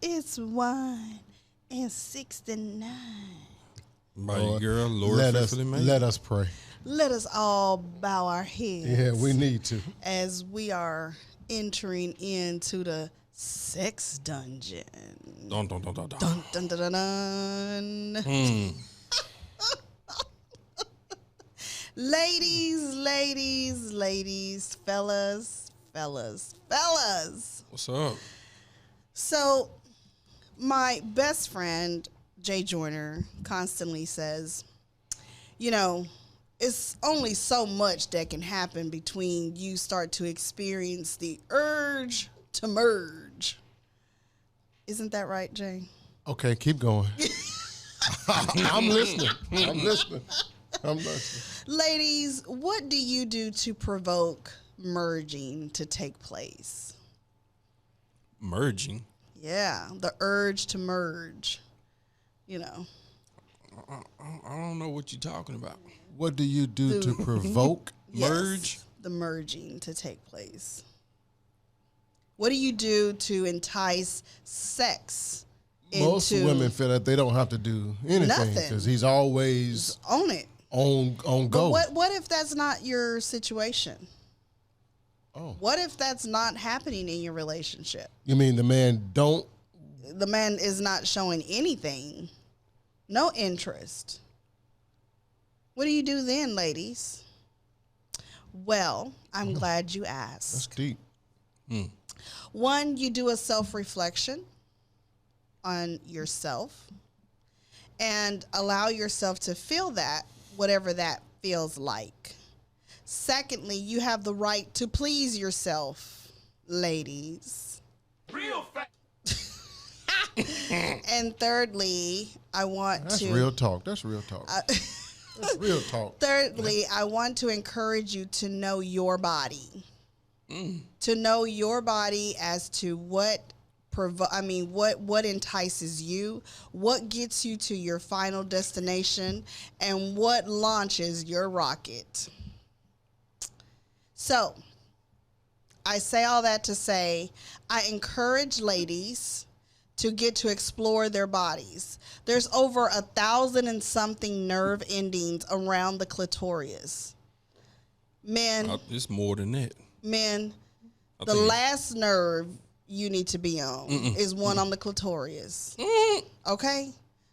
It's wine and 69. By your girl, Lorrie. Let us pray. Let us all bow our heads. Yeah, we need to. As we are entering into the sex dungeon. Dun, dun, dun, dun, dun. Dun, dun, dun, dun, dun. Ladies, fellas. What's up? So, my best friend, Jay Joyner, constantly says, you know, it's only so much that can happen between you start to experience the urge to merge. Isn't that right, Jay? Okay, keep going. I'm listening. Ladies, what do you do to provoke merging to take place? Merging? Yeah, the urge to merge, I don't know what you're talking about. What do you do to provoke merge? Yes, the merging to take place. What do you do to entice sex Most women feel that they don't have to do anything because he's always on it. On go. But what if that's not your situation? Oh. What if that's not happening in your relationship? You mean the man is not showing anything, no interest. What do you do then, ladies? Well, I'm glad you asked. That's deep. One, you do a self-reflection on yourself and allow yourself to feel that, whatever that feels like. Secondly, you have the right to please yourself, ladies. Real fast. And thirdly, That's real talk. That's real talk. Thirdly, I want to encourage you to know your body. To know your body as to what entices you, what gets you to your final destination, and what launches your rocket. So, I say all that to say, I encourage ladies to get to explore their bodies. There's over 1,000 and something nerve endings around the clitoris. Men. It's more than that. Men, the last nerve you need to be on is one on the clitoris. Okay?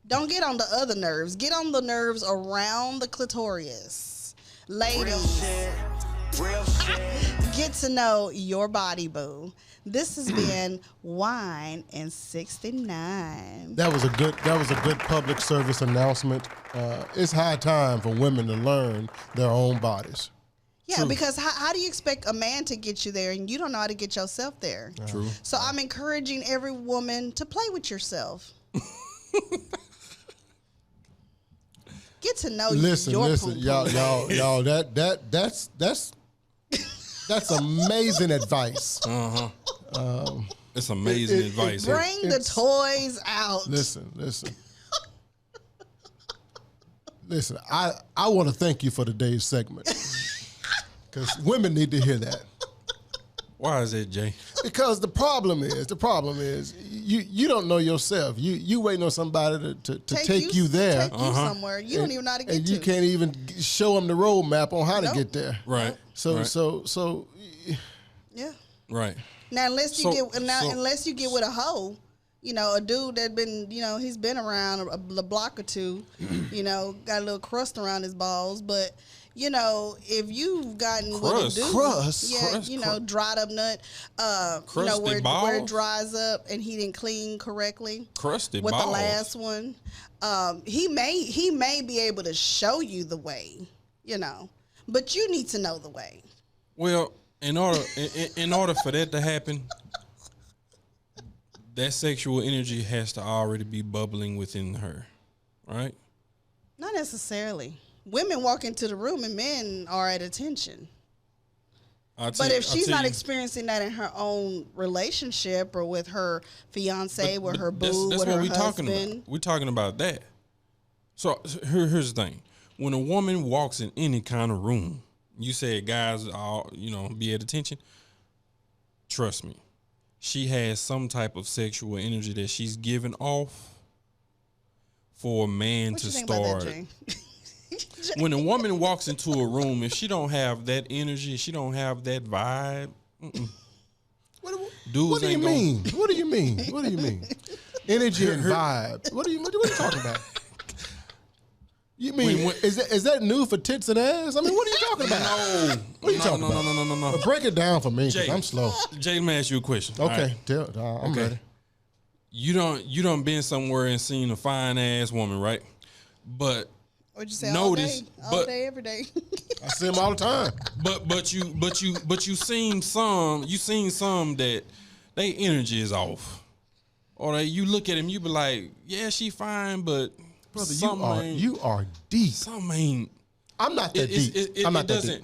Don't get on the other nerves. Get on the nerves around the clitoris. Ladies, real shit. Get to know your body, boo. This has been Wine and 69. That was a good public service announcement. It's high time for women to learn their own bodies. Yeah, true. Because how do you expect a man to get you there and you don't know how to get yourself there? True. So I'm encouraging every woman to play with yourself. Get to know listen, your y'all. That's amazing advice. It's amazing advice. Bring the toys out. Listen. Listen, I want to thank you for today's segment. Because women need to hear that. Why is that, Jay? Because the problem is you don't know yourself. You waiting on somebody to take you there. Take you somewhere. You don't even know how to get to. And you can't even show them the roadmap on how to get there. Right. So yeah. Right. Now unless you get with a hoe, a dude that been, he's been around a block or two, got a little crust around his balls, but if you've gotten with a dude, crust, dried up nut, where it dries up and he didn't clean correctly, crusty with balls. The last one, he may be able to show you the way, but you need to know the way. Well, in order for that to happen, that sexual energy has to already be bubbling within her, right? Not necessarily. Women walk into the room and men are at attention. But if she's not experiencing that in her own relationship or with her fiance, with her boo, with her husband. We're talking about that. So here's the thing. When a woman walks in any kind of room, you said guys all, be at attention. Trust me. she has some type of sexual energy that she's giving off for a man What to you think about that, start. Jane? When a woman walks into a room, if she don't have that energy, she don't have that vibe. What do you mean? What do you mean? What do you mean? Energy and vibe. What are you talking about? You mean is that new for tits and ass? I mean, what are you talking about? No. What are you talking about? No. But break it down for me, because I'm slow. Jay, let me ask you a question. Okay, All right. I'm ready. You don't been somewhere and seen a fine ass woman, right? But What'd you say? notice, all day, every day. I see them all the time. But you seen some that they energy is off. Or you look at him, you be like, yeah, she fine, but Brother, you are deep. Some ain't. I'm not that deep. I'm not that deep.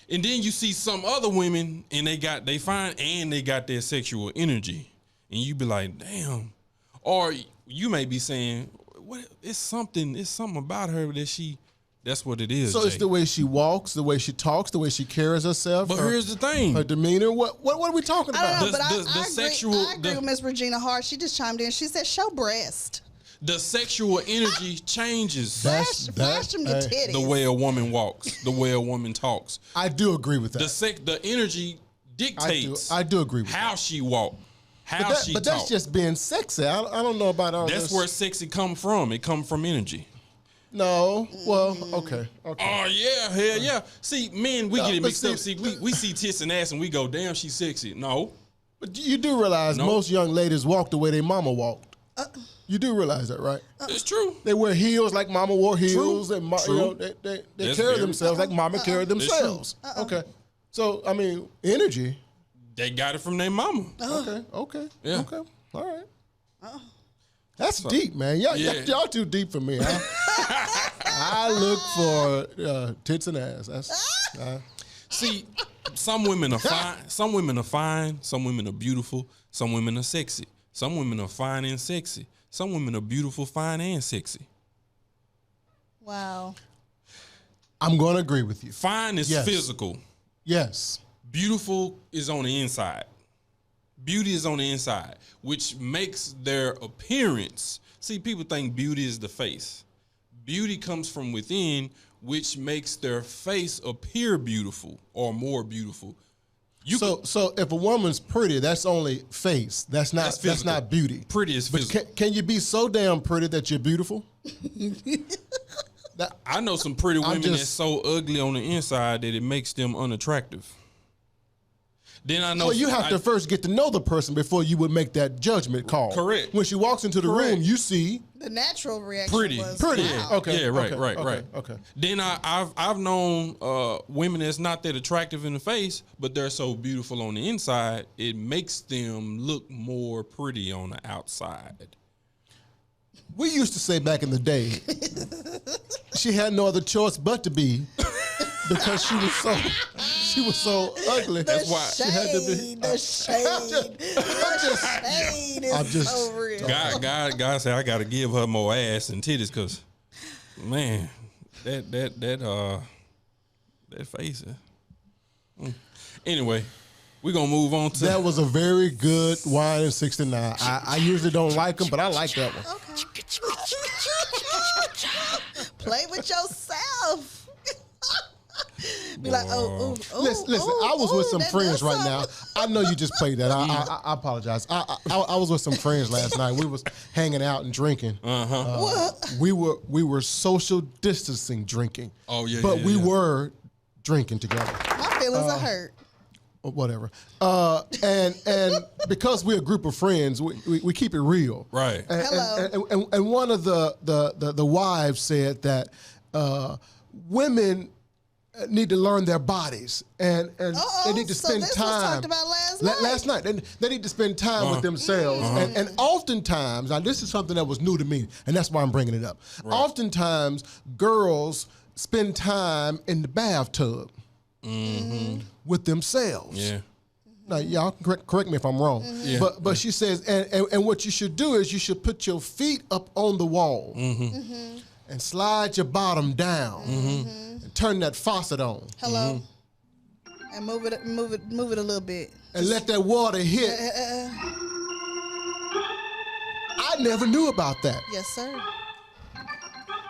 And then you see some other women, and they fine, and they got their sexual energy, and you be like, damn. Or you may be saying, what? It's something about her that that's what it is. So Jay. it's the way she walks, the way she talks, the way she carries herself. But here's the thing: her demeanor. What are we talking about? I don't know, but I agree with Miss Regina Hart. She just chimed in. She said, "Show breast." The sexual energy changes. Flash them the titties. The way a woman walks, the way a woman talks. I do agree with that. The energy dictates. I do agree with how she walk, she But talk. that's just being sexy. I don't know about all That's this. where sexy come from. It come from energy. No. Well, okay. Oh yeah, hell yeah. See, men, we get it mixed up. See, we see tits and ass and we go, damn, she's sexy. No. But you do realize most young ladies walk the way their mama walked. You do realize that, right? It's true. They wear heels like mama wore heels, and they carry themselves like mama carried themselves. Okay. So I mean, energy. They got it from their mama. Okay. Yeah. Okay. All right. That's deep, man. Y'all too deep for me. I look for tits and ass. That's See, some women are fine. Some women are fine. Some women are beautiful. Some women are sexy. Some women are fine and sexy. Some women are beautiful, fine, and sexy. Wow. I'm going to agree with you. Fine is physical. Yes. Beautiful is on the inside. Beauty is on the inside, which makes their appearance. See, people think beauty is the face. Beauty comes from within, which makes their face appear beautiful or more beautiful. So if a woman's pretty, that's only face. That's not beauty. Pretty is physical. But can you be so damn pretty that you're beautiful? I know some pretty women that's so ugly on the inside that it makes them unattractive. Then I know. Well, you have to first get to know the person before you would make that judgment call. Correct. When she walks into the room, you see the natural reaction. Pretty. Wow. Okay. Yeah. Right. Okay. Then I've known women that's not that attractive in the face, but they're so beautiful on the inside, it makes them look more pretty on the outside. We used to say back in the day, she had no other choice but to be, because she was so ugly. That's why she had to be. The shade is so real. God said I got to give her more ass and titties, because, man, that face. Anyway, we're gonna move on to. That was a very good wine in '69. I usually don't like them, but I like that one. Okay. Play with yourself. Be like, Listen, I was with some friends right now. I know you just played that. I apologize. I was with some friends last night. We was hanging out and drinking. We were social distancing drinking. Oh yeah. But we were drinking together. My feelings are hurt. Whatever. And because we're a group of friends, we keep it real. Right. And one of the wives said that women need to learn their bodies and they need to spend time. Was talked about last night. They need to spend time with themselves. And oftentimes, now this is something that was new to me, and that's why I'm bringing it up. Right. Oftentimes, girls spend time in the bathtub with themselves. Yeah. Now, y'all correct me if I'm wrong. Yeah. But she says, and what you should do is you should put your feet up on the wall and slide your bottom down and turn that faucet on. Hello. And move it a little bit. And let that water hit. I never knew about that. Yes, sir.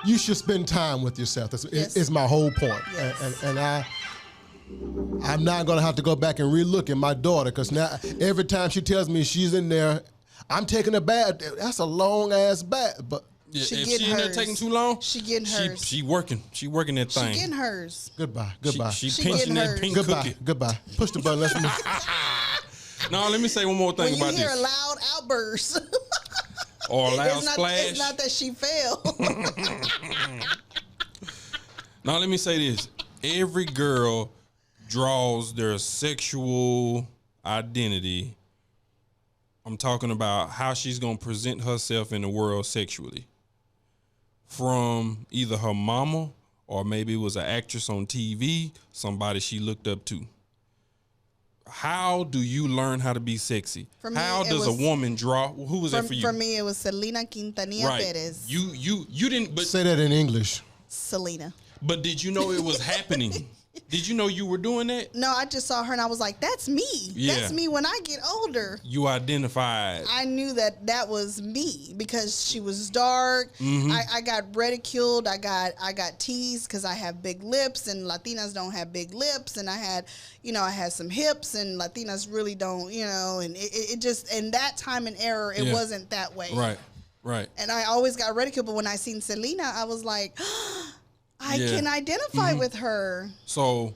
You should spend time with yourself. That's Yes. is my whole point. Yes. And I'm not gonna have to go back and relook at my daughter because now every time she tells me she's in there, I'm taking a bath. That's a long ass bath, but. Yeah, She if getting she in there hers. taking too long, She getting hers. She working that She thing. getting hers. Goodbye. She She pinching getting that hers. pink Goodbye. cookie. Goodbye. Push the button. Let's move. No, let me say one more thing When you about hear this. a loud outburst, Or a loud splash. it's not that she fell. Now let me say this: every girl draws their sexual identity. I'm talking about how she's gonna present herself in the world sexually, from either her mama or maybe it was an actress on TV, somebody she looked up to. How do you learn how to be sexy? For me, How it does a was- woman draw? Who was that for you? For me, it was Selena Quintanilla Right. Perez. You didn't. But Say that in English. Selena. But did you know it was happening? Did you know you were doing that? No, I just saw her and I was like, that's me. Yeah. That's me when I get older. You identified. I knew that was me because she was dark. Mm-hmm. I got ridiculed. I got teased because I have big lips and Latinas don't have big lips. And I had some hips and Latinas really don't, and it just, in that time and era, it Yeah. wasn't that way. Right. And I always got ridiculed. But when I seen Selena, I was like, I Yeah. can identify Mm-hmm. with her. So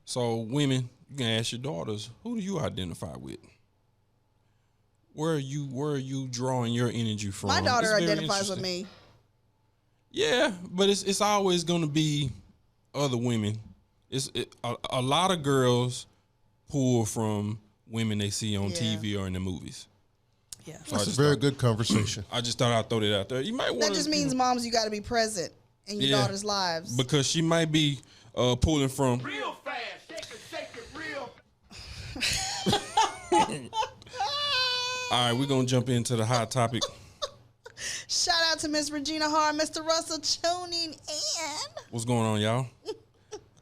women, you can ask your daughters, who do you identify with? Where are you drawing your energy from? My daughter It's very identifies with interesting. me. Yeah, but it's always gonna be other women. A lot of girls pull from women they see on Yeah. TV or in the movies. Yeah. So That's a very good conversation. I just thought I'd throw that out there. You might want That just means, moms, you got to be present in your Yeah. daughter's lives. because she might be pulling from. Real fast, shake it real. All right, we're gonna jump into the hot topic. Shout out to Miss Regina Hart, Mr. Russell tuning in. What's going on, y'all?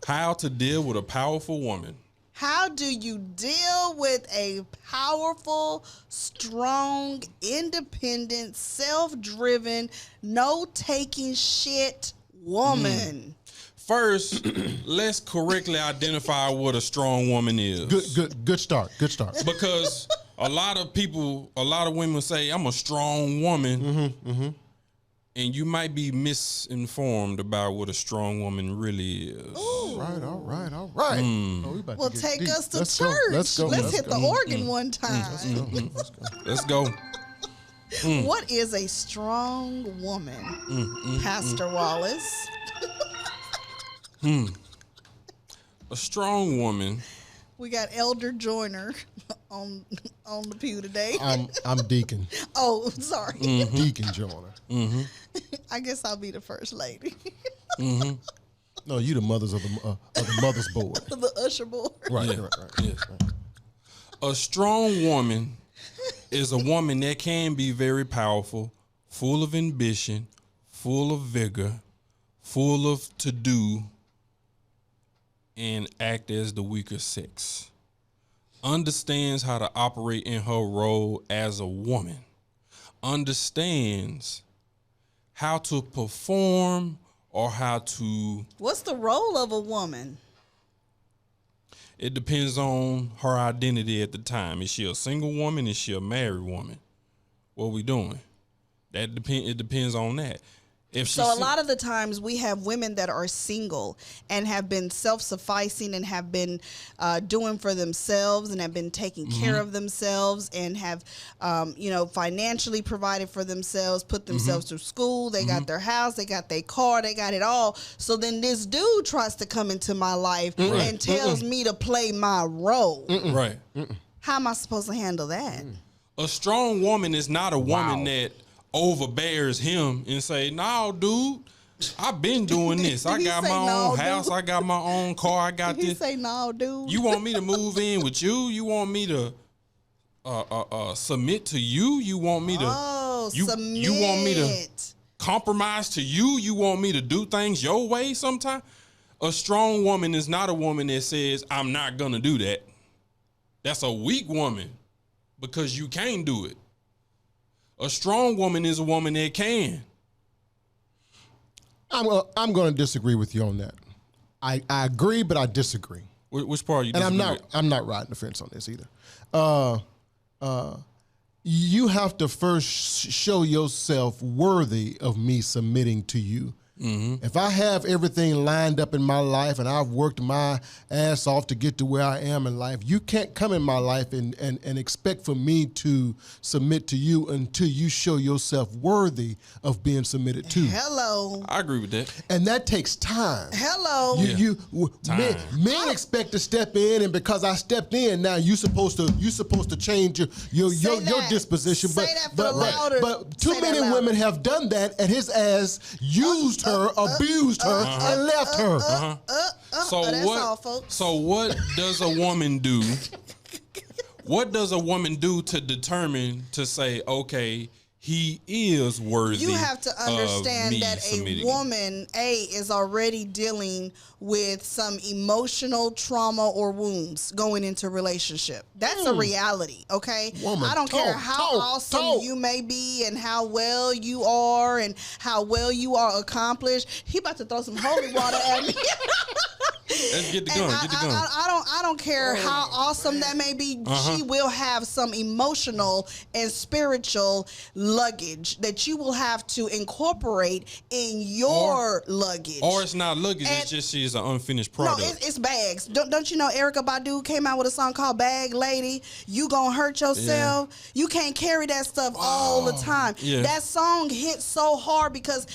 How to deal with a powerful woman. How do you deal with a powerful, strong, independent, self-driven, no taking shit woman? First, let's correctly identify what a strong woman is. Good start. Good start. Because a lot of women say, I'm a strong woman. And you might be misinformed about what a strong woman really is. All right. Oh, we about Well, to get take deep. us to Let's church. Go. Let's go. Let's Let's hit go. the organ one time. Let's go. What is a strong woman, Pastor Wallace? A strong woman. We got Elder Joyner on the pew today. I'm Deacon. Oh, sorry. Deacon Joyner. I guess I'll be the first lady. No, you the mothers of the mothers board. The usher board. Right. Yeah. Yes, right. A strong woman is a woman that can be very powerful, full of ambition, full of vigor, full of to-do, and act as the weaker sex. Understands how to operate in her role as a woman. Understands how to perform or how to... What's the role of a woman? It depends on her identity at the time. Is she a single woman? Is she a married woman? What are we doing? It depends on that. If So a lot of the times we have women that are single and have been self-sufficing and have been doing for themselves and have been taking care of themselves and have, financially provided for themselves, put themselves through school. They got their house, they got their car, they got it all. So then this dude tries to come into my life and tells me to play my role. right. How am I supposed to handle that? A strong woman is not a woman that overbears him and say, "No, dude, I've been doing this. I Did he got say my no, own house. dude? I got my own car. I got He this. say, no, dude. You want me to move in with you? You want me to submit to you? You want me to submit. you want me to compromise to you? You want me to do things your way sometimes?" A strong woman is not a woman that says, I'm not gonna do that. That's a weak woman because you can't do it. A strong woman is a woman that can. I'm going to disagree with you on that. I agree, but I disagree. Which part are you And disagree with? I'm not riding the fence on this either. You have to first show yourself worthy of me submitting to you. Mm-hmm. If I have everything lined up in my life and I've worked my ass off to get to where I am in life, you can't come in my life and expect for me to submit to you until you show yourself worthy of being submitted to. Hello. I agree with that. And that takes time. Hello. Men expect to step in, and because I stepped in, now you supposed to change your disposition. But too many women have done that, and his ass used her, abused her, and left her. So what does a woman do? What does a woman do to determine to say, okay, he is worthy? You have to understand that a woman, is already dealing with some emotional trauma or wounds going into a relationship. That's a reality, okay? Woman, I don't care how awesome you may be and how well you are and how well you are accomplished. He about to throw some holy water at me. Let's get the gun. I don't care how awesome that may be. She will have some emotional and spiritual luggage that you will have to incorporate in your luggage. Or it's not luggage. It's just she's an unfinished product. No, it's bags. Don't you know Erykah Badu came out with a song called Bag Lady? You gonna hurt yourself. Yeah. You can't carry that stuff all the time. Yeah. That song hit so hard because,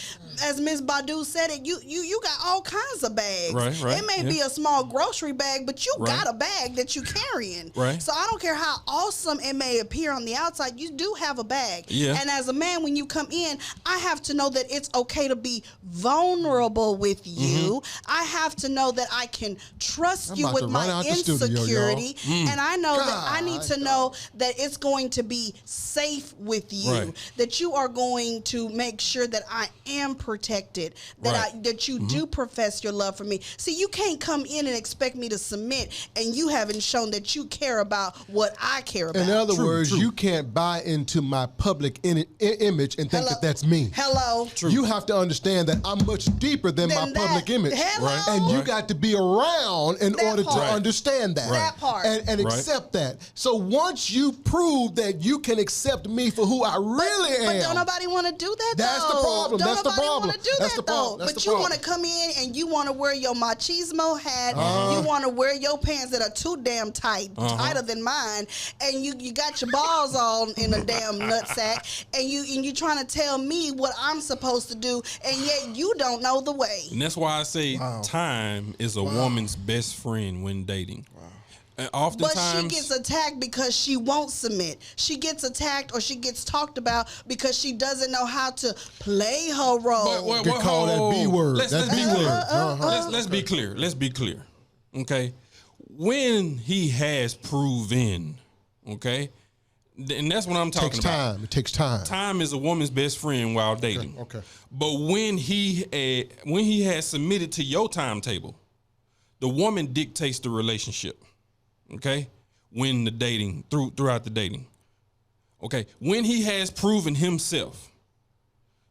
as Miss Badu said it, you got all kinds of bags. Right. It may be a small grocery bag, but you got a bag that you carrying. Right. So I don't care how awesome it may appear on the outside, you do have a bag. Yeah. And as a man, when you come in, I have to know that it's okay to be vulnerable with you. I have to know that I can trust you with my insecurity. And I know that I need to know that it's going to be safe with you, that you are going to make sure that I am protected, that you do profess your love for me. See, you can't come in and expect me to submit and you haven't shown that you care about what I care about. In other words, you can't buy into my public image and think that that's me. Hello. True. You have to understand that I'm much deeper than my public image. And you got to be around in order to understand that. That part. And accept that. So once you prove that you can accept me for who I really am. But don't nobody want to do that, though. That's the problem. Don't that's the problem. Want to do that, though. But you want to come in and you want to wear your machismo hat. You want to wear your pants that are too damn tight, tighter than mine, and you got your balls all in a damn nutsack, and you trying to tell me what I'm supposed to do, and yet you don't know the way. And that's why I say time is a woman's best friend when dating. And oftentimes, but she gets attacked because she won't submit. She gets attacked or she gets talked about because she doesn't know how to play her role. They call that B word. Let's be clear. Let's be clear. Okay, when he has proven, okay, and that's what I'm talking about. It takes time. Time is a woman's best friend while dating. Okay. But when he has submitted to your timetable, the woman dictates the relationship. Okay, when the dating throughout the dating. Okay, when he has proven himself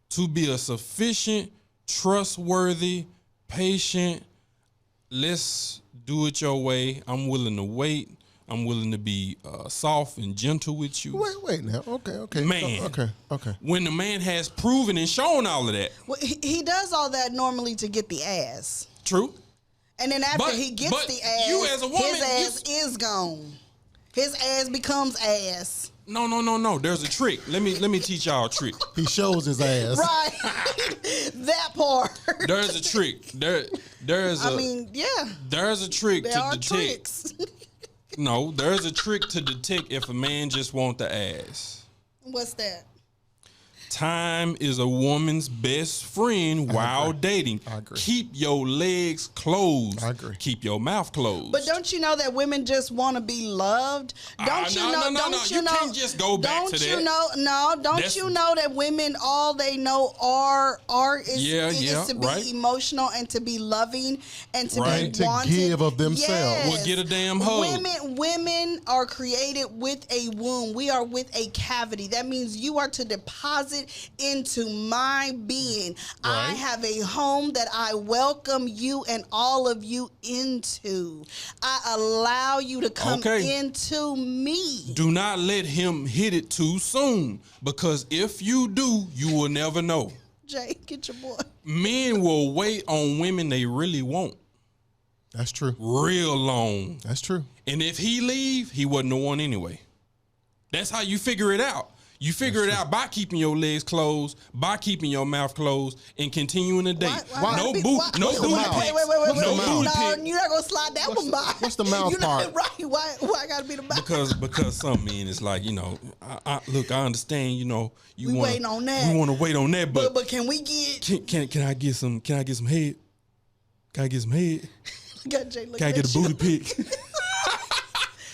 to be a sufficient, trustworthy, patient, let's do it your way. I'm willing to wait. I'm willing to be soft and gentle with you. Wait now. Okay. Man. Okay. When the man has proven and shown all of that. Well, he does all that normally to get the ass. True. And then after he gets the ass, you as a woman, his ass is gone. His ass becomes ass. No. There's a trick. Let me teach y'all a trick. He shows his ass. Right. That part. There's a trick. There's a trick to detect. Tricks. No, there's a trick to detect if a man just want the ass. What's that? Time is a woman's best friend while dating. I agree. Keep your legs closed. I agree. Keep your mouth closed. But don't you know that women just want to be loved? Don't you know? No. Don't you know? Can't just go back to Don't that. you know? No, don't That's- you know that women all they know is to be right. emotional and to be loving and to Right. be And to wanted. give of themselves. Yes. Well, get a damn hug. Women are created with a womb. We are with a cavity. That means you are to deposit into my being. I Right. have a home that I welcome you and all of you into. I allow you to come Okay. into me. Do not let him hit it too soon, because if you do, you will never know. Jay, get your boy. Men will wait on women they really want That's true. real long. That's true. And if he leave, he wasn't the one anyway. That's how you figure it out. You figure it out by keeping your legs closed, by keeping your mouth closed, and continuing to date. Why- No why- boot, why- no wait, booty wait, pics. wait, No wait. booty No, pics. you're not gonna slide that one by. What's the mouth You're not part? right. Why gotta be the mouth? Because some men is like, look, I understand, you We want waiting on that. We want to wait on that, but but can we get? can I get some head? Can I get some head? Got Jay looking Can I get at a you. booty pic?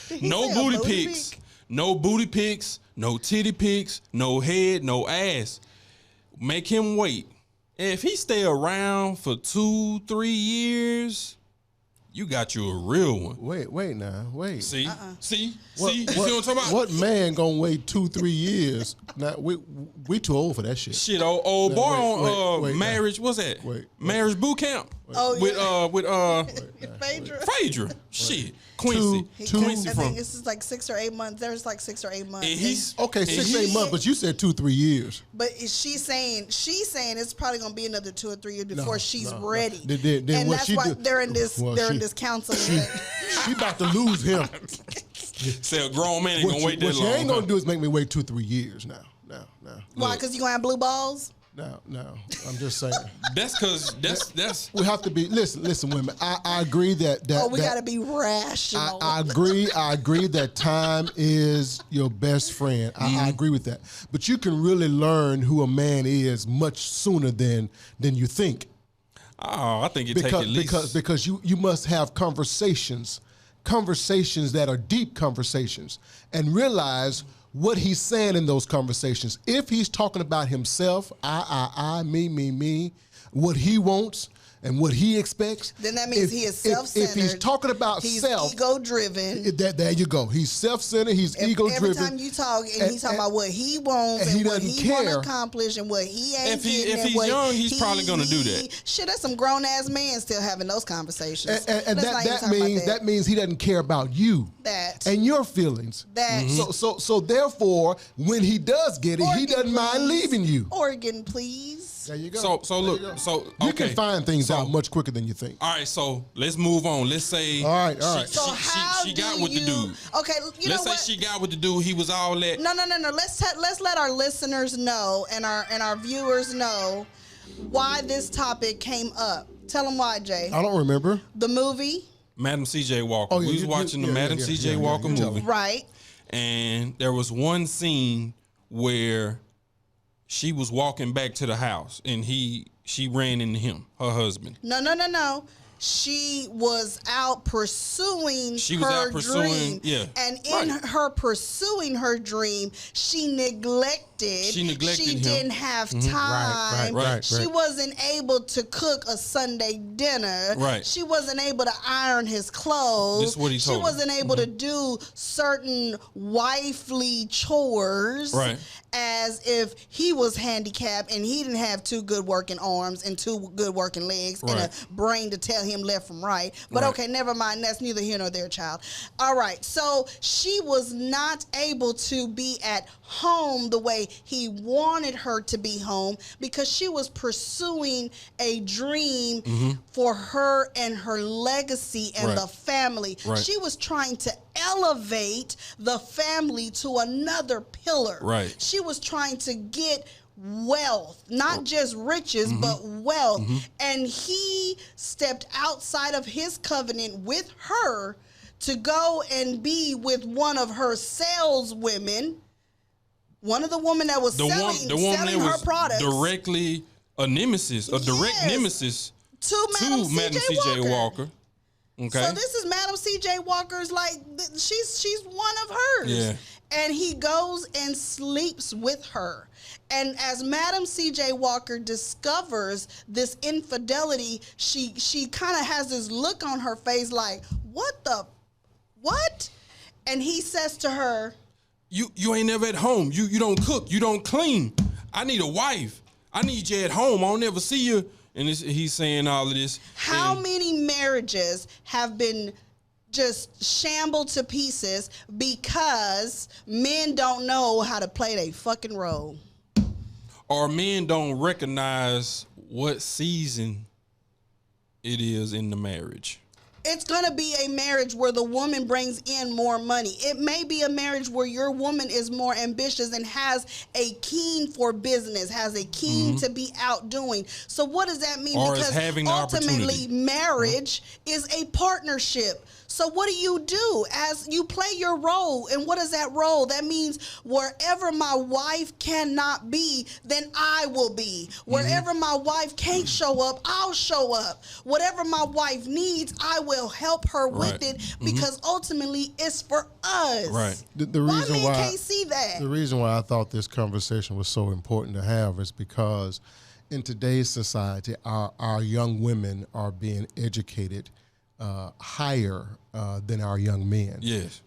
Did he No say a booty booty pics. pic? No booty pics. No titty pics. No head. No ass. Make him wait. If he stay around for 2-3 years, you got you a real one. Wait now. Wait. See? See? What, See? You see what I'm talking about? What man gonna wait 2-3 years? Now we too old for that shit. Shit, old boy Wait, on wait, marriage. What's that? Wait. Marriage boot camp. Oh, yeah. with Phaedra. Phaedra. Shit, Quincy. Two- Quincy I from. think this is like 6 or 8 months. There's like 6 or 8 months. And he's Okay, and 6-8 he- months, but you said 2-3 years. But she's saying it's probably gonna be another 2 or 3 years before she's no. ready. Then and what that's she why do- they're in this Well, they're in she- this counseling. She about to lose him. Say a grown man ain't What gonna you, wait that what long. you ain't huh? gonna do is make me wait 2-3 years now. Why? Because you gonna have blue balls? No. I'm just saying. That's because that's We have to be listen, women. I agree that Oh, we that- gotta be rational. I agree that time is your best friend. I agree with that. But you can really learn who a man is much sooner than you think. I think it take at least Because you must have conversations that are deep conversations, and realize what he's saying in those conversations. If he's talking about himself, I, me, what he wants and what he expects, then that means he is self-centered. If he's talking about he's self, ego-driven. there you go. He's self-centered. He's ego-driven. Every time you talk, and he's talking about what he wants and he and what doesn't he want to care. accomplish and what he ain't If he- getting. if and he's what young, he's probably gonna do that. Shit, that's some grown-ass men still having those conversations. And Let's not even talk about that means he doesn't care about you That. and your feelings. That. So therefore, when he does get it, he Oregon, doesn't mind please. leaving you. Oregon, please. There you go. so look, so You okay. can find things So- out much quicker than you think. All right, so let's move on. Let's say All right. So how she do got with you? the dude. Okay, you Let's know say what? she got with the dude. He was all that. No. Let's let our listeners know and our viewers know why this topic came up. Tell them why, Jay. I don't remember. The movie, Madam C.J. Walker. Oh, yeah, we was you- watching the yeah, Madam yeah, C.J. yeah, Walker you tell movie, me. right? and there was one scene where she was walking back to the house, and she ran into him, her husband. No. She was out pursuing She was her out pursuing- dream. yeah. And in Right. her pursuing her dream, she neglected. She neglected She him. didn't have time. Right. She wasn't able to cook a Sunday dinner. Right. She wasn't able to iron his clothes. This is what he She told her. wasn't able to do certain wifely chores. Right. As if he was handicapped and he didn't have 2 good working arms and 2 good working legs and Right. a brain to tell him left from right. But Right. okay, never mind. That's neither here nor there, child. All right. So she was not able to be at home the way he wanted her to be home because she was pursuing a dream for her and her legacy and Right. the family. Right. She was trying to elevate the family to another pillar. Right. She was trying to get wealth, not just riches, but wealth. And he stepped outside of his covenant with her to go and be with one of her saleswomen One of the women that was selling that her was products directly a nemesis, a direct nemesis to Madam C.J. Walker. Okay. So this is Madam C.J. Walker's she's one of hers. Yeah. And he goes and sleeps with her. And as Madam C.J. Walker discovers this infidelity, she kind of has this look on her face like, what? And he says to her, You ain't never at home. You don't cook. You don't clean. I need a wife. I need you at home. I don't never see you. And he's saying all of this. How many marriages have been just shambled to pieces because men don't know how to play their fucking role? Or men don't recognize what season it is in the marriage. It's going to be a marriage where the woman brings in more money. It may be a marriage where your woman is more ambitious and has a keen for business, has a keen to be out doing. So what does that mean? Or because ultimately marriage is a partnership. So what do? As you play your role, and what is that role? That means wherever my wife cannot be, then I will be. Wherever my wife can't show up, I'll show up. Whatever my wife needs, I will help her with it, because ultimately it's for us. Right. The reason why can't see that. The reason why I thought this conversation was so important to have is because in today's society, our young women are being educated higher than our young men. Yes.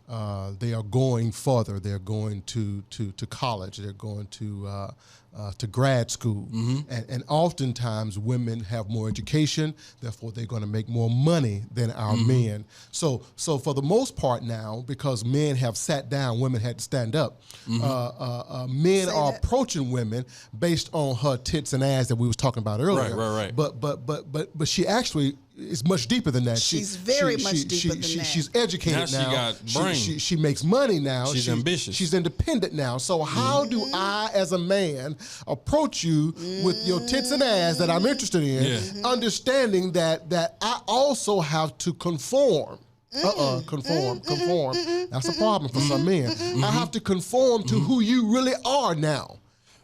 They are going further. They're going to college. They're going to grad school. And oftentimes women have more education, therefore they're going to make more money than our men. So for the most part now, because men have sat down, women had to stand up. Men are approaching women based on her tits and ass that we was talking about earlier. Right. But she actually is much deeper than that. She's very much deeper than that. She's educated now. She got brains. She makes money now. She's ambitious. She's independent now. So how do I, as a man, approach you with your tits and ass that I'm interested in, understanding that I also have to conform? Conform. That's a problem for some men. I have to conform to who you really are now.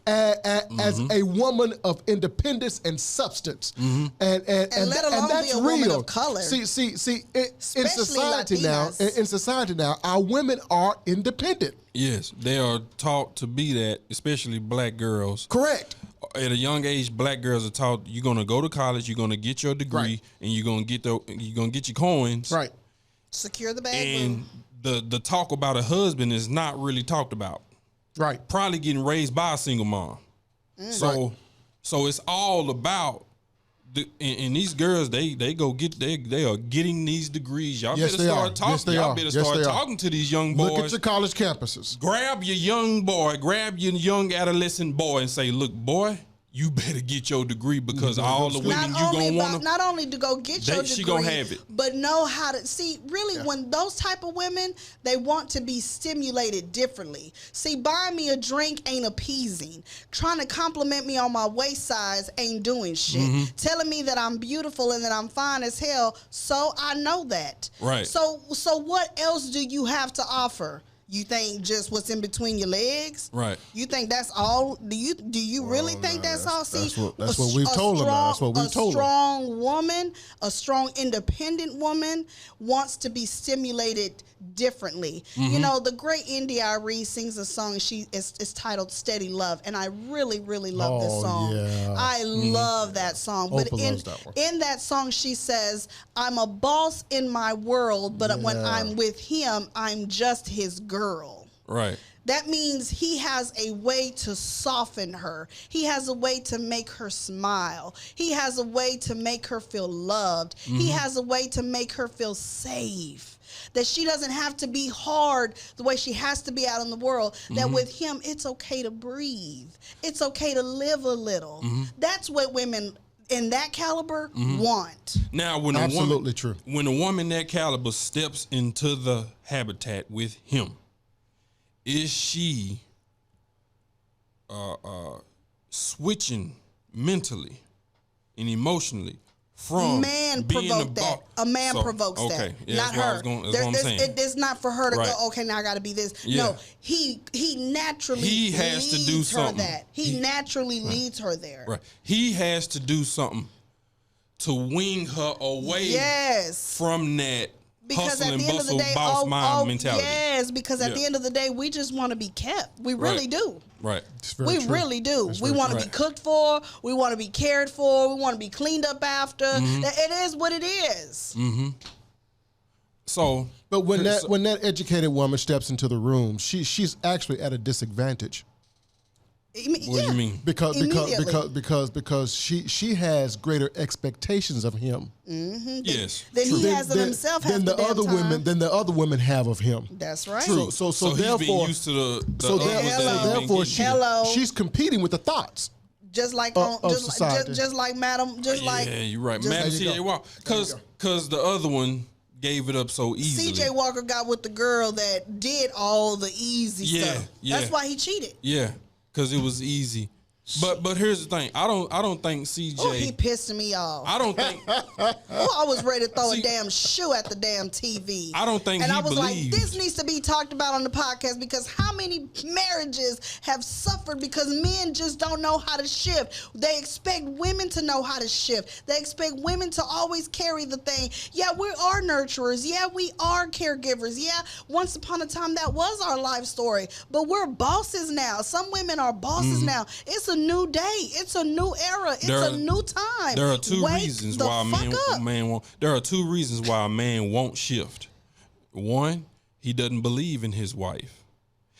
As a woman of independence and substance, and let alone that's be a real. woman of color. See, in society Latinas. now, our women are independent. Yes, they are taught to be that, especially black girls. Correct. At a young age, black girls are taught you're gonna go to college, you're gonna get your degree, and you're gonna get your coins. Right. Secure the bag. And the talk about a husband is not really talked about. Right. Probably getting raised by a single mom. So it's all about and these girls, they are getting these degrees. Y'all better start talking. Y'all better start talking to these young boys. Look at your college campuses. Grab your young boy, grab your young adolescent boy and say, look, boy, you better get your degree, because all the women you gonna want to. Not only to go get your degree, she gonna have it, but know how to see. Really, when those type of women, they want to be stimulated differently. See, buying me a drink ain't appeasing. Trying to compliment me on my waist size ain't doing shit. Telling me that I'm beautiful and that I'm fine as hell, so I know that. Right. So what else do you have to offer? You think just what's in between your legs? Right. You think that's all? Do you really think that's all? See, that's what we've told them. That's what we've told them. A strong woman, a strong independent woman wants to be stimulated differently. You know, the great India Arie sings a song. It's titled "Steady Love," and I really love this song. Yeah. I love that song. Oprah But loves that one. in that song, she says, "I'm a boss in my world, but when I'm with him, I'm just his girl." Right. That means he has a way to soften her. He has a way to make her smile. He has a way to make her feel loved. He has a way to make her feel safe. That she doesn't have to be hard the way she has to be out in the world. That with him, it's okay to breathe. It's okay to live a little. That's what women in that caliber want. Now, when when a woman that caliber steps into the habitat with him, is she switching mentally and emotionally from man being provoked that. A man So, provokes that, okay. Yeah, not that's what I her. was going- that's what I'm saying. It's not for her to Right. go. Okay, now I got to be this. Yeah. No, he naturally He has to do leads her something. that. He naturally leads her there. Right. He has to do something to wing her away Yes. from that Because hustle at and the end of the bustle day, boss mind mentality. yes, because at Yeah. the end of the day, we just want to be kept. We really Right. do. Right. It's very We true. really do. That's We very want to true. be cooked for. We want to be cared for. We want to be cleaned up after. Mm-hmm. It is what it is. So, But when that educated woman steps into the room, she's actually at a disadvantage what do you mean? because Immediately. she has greater expectations of him Yes. Then he has them himself half than the the other damn time. women than the other women have of him. That's right. So he's therefore, been used to the so others there- that so ain't been therefore getting. Hello. she's competing with the thoughts. just like of society. just like Madam, just like Yeah, you're right. just Madam There you C.J. go. Walker. Because the other one gave it up so easily. CJ Walker got with the girl that did all the easy Yeah, stuff. yeah. That's why he cheated. Yeah, because it was easy. But here's the thing. I don't think CJ. Oh, he pissed me off. I don't think. Oh, I was ready to throw See, a damn shoe at the damn TV. I don't think and he I was believed. like, this needs to be talked about on the podcast because how many marriages have suffered because men just don't know how to shift? They expect women to know how to shift. They expect women to always carry the thing. Yeah, we are nurturers. Yeah, we are caregivers. Yeah, once upon a time that was our life story. But we're bosses now. Some women are bosses Mm-hmm. now. It's a new day. It's a new era. It's a new time. There are two Wake reasons the why fuck up. a man won't. There are two reasons why a man won't shift. One, he doesn't believe in his wife.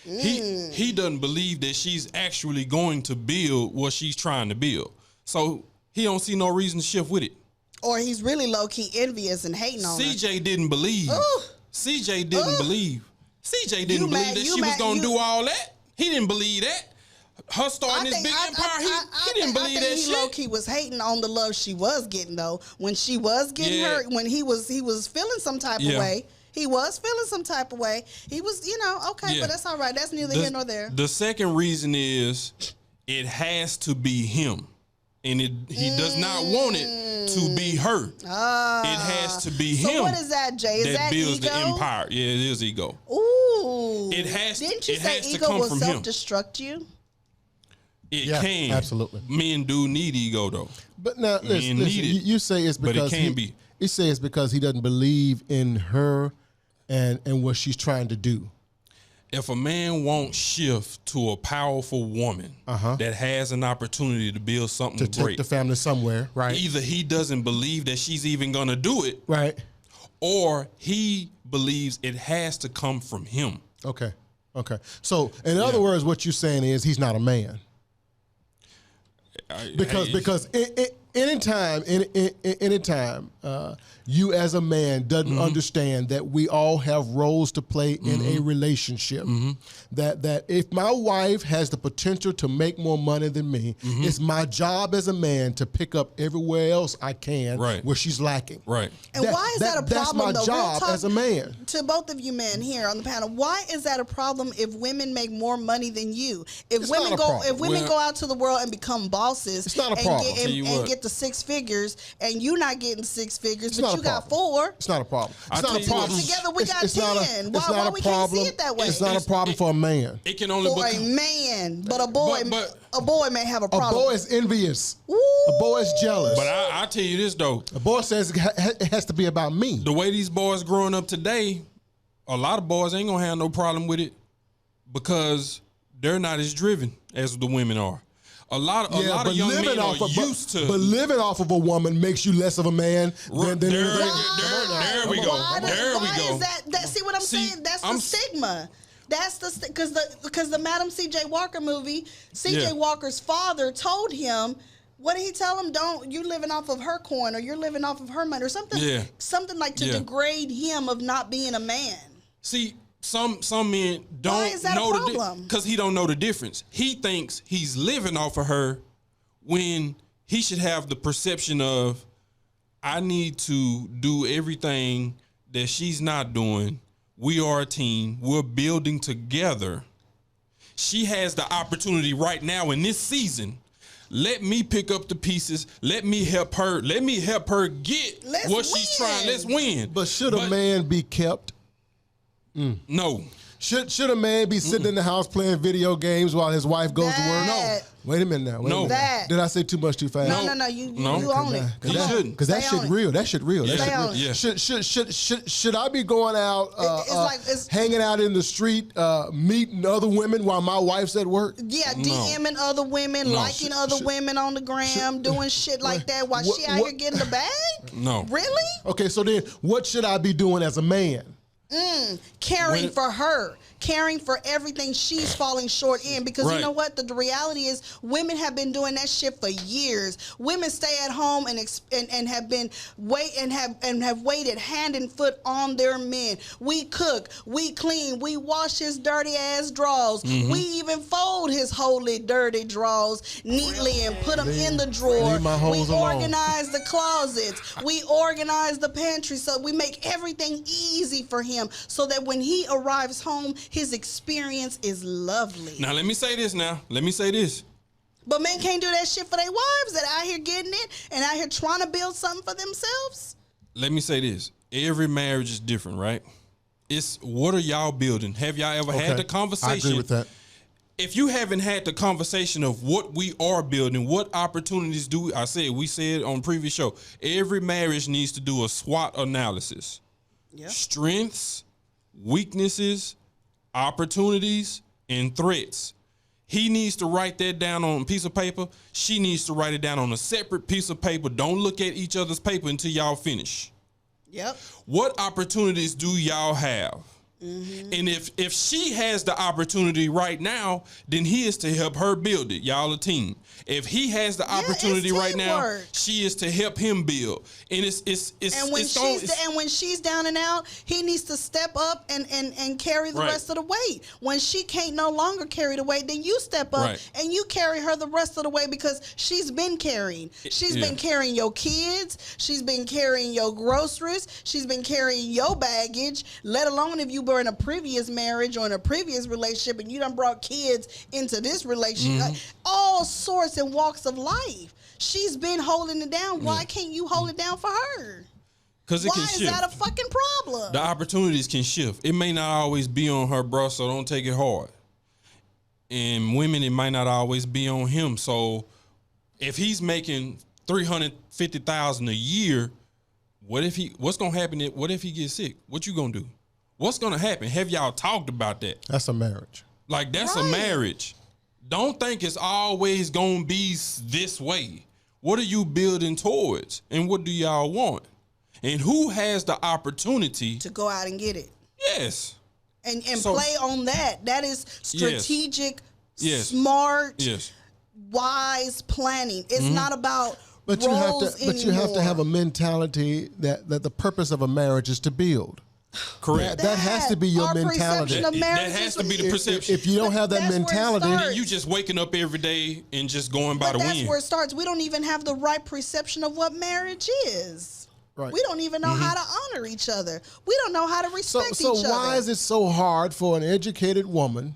He doesn't believe that she's actually going to build what she's trying to build. So he don't see no reason to shift with it. Or he's really low key envious and hating on her. CJ didn't believe. Ooh. CJ didn't believe. CJ didn't You believe mad- that you she was mad- going to you- do all that. He didn't believe that. Her starting this big empire, he didn't believe that he shit. low key was hating on the love she was getting though. When she was getting Yeah. her, when he was feeling some type of Yeah. way. He was feeling some type of way. He was, okay, Yeah. but that's all right. That's neither here nor there. The second reason is it has to be him. And he does not want it to be her. It has to be So him what is that, Jay? Is that builds ego? the empire. Yeah, it is ego. Ooh. It has to- Didn't you it say has to ego come will from him. self-destruct you? It Yeah, can. absolutely. Men do need ego though. But now, listen, need it, you say it's but it because can be. You say it's because he doesn't believe in her and what she's trying to do. If a man won't shift to a powerful woman that has an opportunity to build something To take great, the family somewhere, right? either he doesn't believe that she's even gonna do it, Right. or he believes it has to come from him. Okay. So, in other words, what you're saying is he's not a man. Because anytime you as a man doesn't understand that we all have roles to play in a relationship, that if my wife has the potential to make more money than me, it's my job as a man to pick up everywhere else I can where she's lacking. Right. And why is that a problem? That's my though? Real job talk as a man. To both of you men here on the panel, why is that a problem if women make more money than you? If It's women not a problem. if women go out to the world and become bosses, It's not a and problem. get, Tell you and what. get the 6 figures, and you not getting 6 figures, not but a you got problem. 4. It's not a problem. I It's not tell a you problem. what. Together we got It's not 10. a, Why- it's not why a we can't see problem. it that way? It's not a problem for a man. It can only For a become man, but a boy, But- a boy may have a A problem. boy is envious. Ooh. A boy is jealous. But I tell you this though, A boy says it has to be about me. the way these boys growing up today, a lot of boys ain't gonna have no problem with it because they're not as driven as the women are. A lot of young men are used to. But living off of a woman makes you less of a man than There anything. we go. Why There is that? See what I'm See, saying? That's I'm the stigma. That's the because the Madam C.J. Walker movie, C.J. Yeah. Walker's father told him. What did he tell him? Don't you living off of her coin or you're living off of her money or something? Yeah. Something like to Yeah. degrade him of not being a man. See, some men don't Why is that a know problem? because he don't know the difference. He thinks he's living off of her when he should have the perception of I need to do everything that she's not doing. We are a team. We're building together. She has the opportunity right now in this season. Let me pick up the pieces. Let me help her. Let me help her get what she's trying. Let's win. But should a man be kept? No. Should a man be sitting in the house playing video games while his wife goes to work? No. Wait a minute now. Wait a minute. That. Did I say too much too fast? No. You own it. You shouldn't. Because that shit real. That shit real. That Stay shit on real. it. Should I be going out it's hanging out in the street meeting other women while my wife's at work? Yeah, DMing other women, liking other women on the gram, doing shit like that while she out here getting the bag? No. Really? Okay, so then what should I be doing as a man? Caring for her, caring for everything she's falling short in. Because you know what? The reality is, women have been doing that shit for years. Women stay at home and have been have waited hand and foot on their men. We cook, we clean, we wash his dirty ass drawers. We even fold his holy dirty drawers neatly and put them in the drawer. We organize the closets. We organize the pantry, so we make everything easy for him, so that when he arrives home, his experience is lovely. Now, let me say this. But men can't do that shit for their wives that out here getting it and out here trying to build something for themselves. Let me say this. Every marriage is different, right? It's what are y'all building? Have y'all ever had the conversation? I agree with that. If you haven't had the conversation of what we are building, what opportunities we said on previous show, every marriage needs to do a SWOT analysis. Yep. Strengths, weaknesses, opportunities, and threats. He needs to write that down on a piece of paper. She needs to write it down on a separate piece of paper. Don't look at each other's paper until y'all finish. Yep. What opportunities do y'all have? And if she has the opportunity right now, then he is to help her build it. Y'all a team. If he has the opportunity right now, she is to help him build. And when she's down and out, he needs to step up and carry the rest of the weight. When she can't no longer carry the weight, then you step up and you carry her the rest of the way, because she's been carrying. She's been carrying your kids. She's been carrying your groceries. She's been carrying your baggage, let alone if you were in a previous marriage or in a previous relationship and you done brought kids into this relationship. All sorts and walks of life. She's been holding it down. Why can't you hold it down for her? Because it can shift. Why is that a fucking problem? The opportunities can shift. It may not always be on her, bro, so don't take it hard. And women, it might not always be on him. So if he's making $350,000 a year, what's gonna happen? What if he gets sick? What you gonna do? What's gonna happen? Have y'all talked about that? That's a marriage. Like, that's a marriage. Don't think it's always gonna be this way. What are you building towards? And what do y'all want? And who has the opportunity to go out and get it? Yes. And play on that. That is strategic, smart, wise planning. It's not about roles anymore. But you have to have a mentality that the purpose of a marriage is to build. Correct. That has to be your mentality. That has to be the perception. If you don't have that mentality, then you just waking up every day and just going by the wind. That's where it starts. We don't even have the right perception of what marriage is. Right. We don't even know how to honor each other. We don't know how to respect each other. So why is it so hard for an educated woman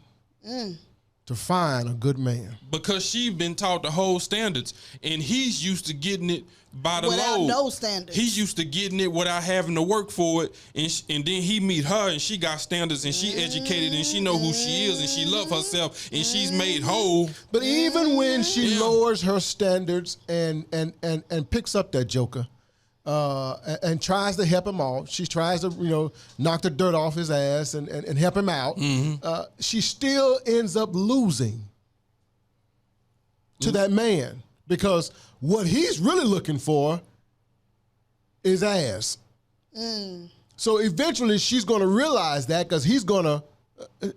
to find a good man? Because she's been taught the whole standards, and he's used to getting it by the without load. No standards. He's used to getting it without having to work for it, and then he meet her, and she got standards, and she educated, and she know who she is, and she love herself, and she's made whole. But even when she lowers her standards and picks up that joker, and tries to help him out, she tries to knock the dirt off his ass and help him out. She still ends up losing to that man, because what he's really looking for is ass. So eventually she's going to realize that, because he's going to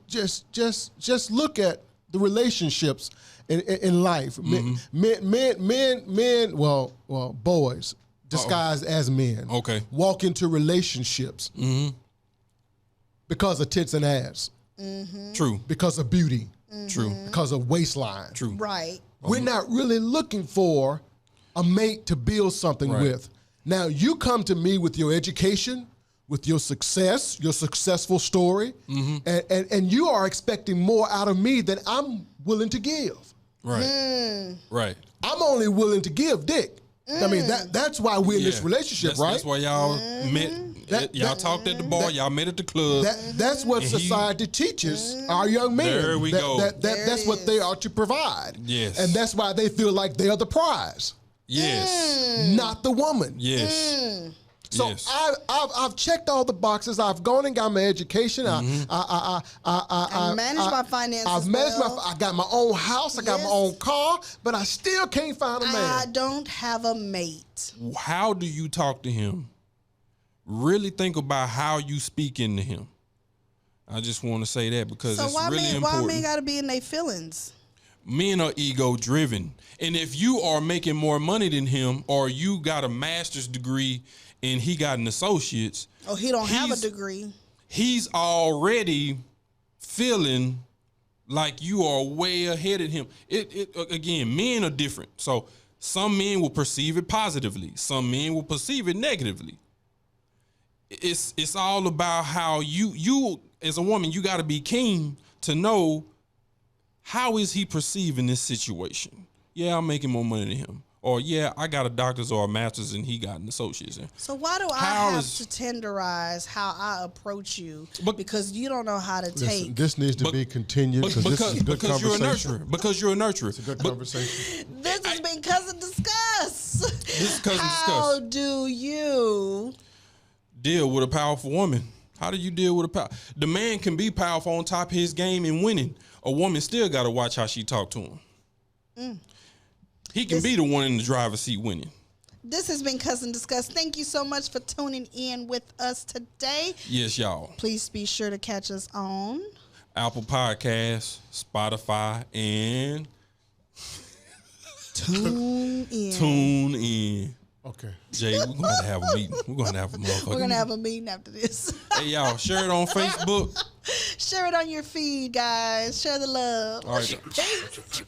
just look at the relationships in life. Men, boys disguised as men. Okay. Walk into relationships because of tits and ass. True. Because of beauty. True. Because of waistline. True. Right. We're not really looking for a mate to build something with. Now, you come to me with your education, with your success, your successful story, and you are expecting more out of me than I'm willing to give. Right. Right. I'm only willing to give dick. I mean, that's why we're in this Yeah. relationship, right? That's why y'all met. Y'all talked at the bar. Y'all met at the club. That's what society teaches our young men. There we go. That's what they are to provide. Yes. And that's why they feel like they are the prize, Yes. not the woman. Yes. So yes. I've checked all the boxes. I've gone and got my education. I managed my finances. I've managed well. I got my own house. I got my Yes. own car, but I still can't find a man. I don't have a mate. How do you talk to him? Really think about how you speak into him. I just want to say that because So it's why really men important. got to be in their feelings? Men are ego driven. And if you are making more money than him or you got a master's degree and he got an associate's, Oh, he don't have a degree. he's already feeling like you are way ahead of him. Again, men are different. So some men will perceive it positively. Some men will perceive it negatively. It's all about how you as a woman, you got to be keen to know how is he perceiving this situation. Yeah, I'm making more money than him. Or yeah, I got a doctor's or a master's and he got an associate's. So why do I have to tenderize how I approach you? Because you don't know how to take. This needs to be continued because this is a good because you're a conversation. nurturer. Because you're a nurturer. It's a good conversation. This has been Cousin Discuss. This is Cousin How Discuss. do you Deal with a powerful woman? How do you deal with a the man can be powerful on top of his game and winning. A woman still got to watch how she talk to him. He can be the one in the driver's seat winning. This has been Cousin Discuss. Thank you so much for tuning in with us today. Yes, y'all. Please be sure to catch us on Apple Podcasts, Spotify, and Tune In. Tune In. Okay. Jay, we're going to have to have a meeting. We're going to have a motherfucking We're going to have a meeting after this. Hey, y'all, share it on Facebook. Share it on your feed, guys. Share the love. All right. Peace.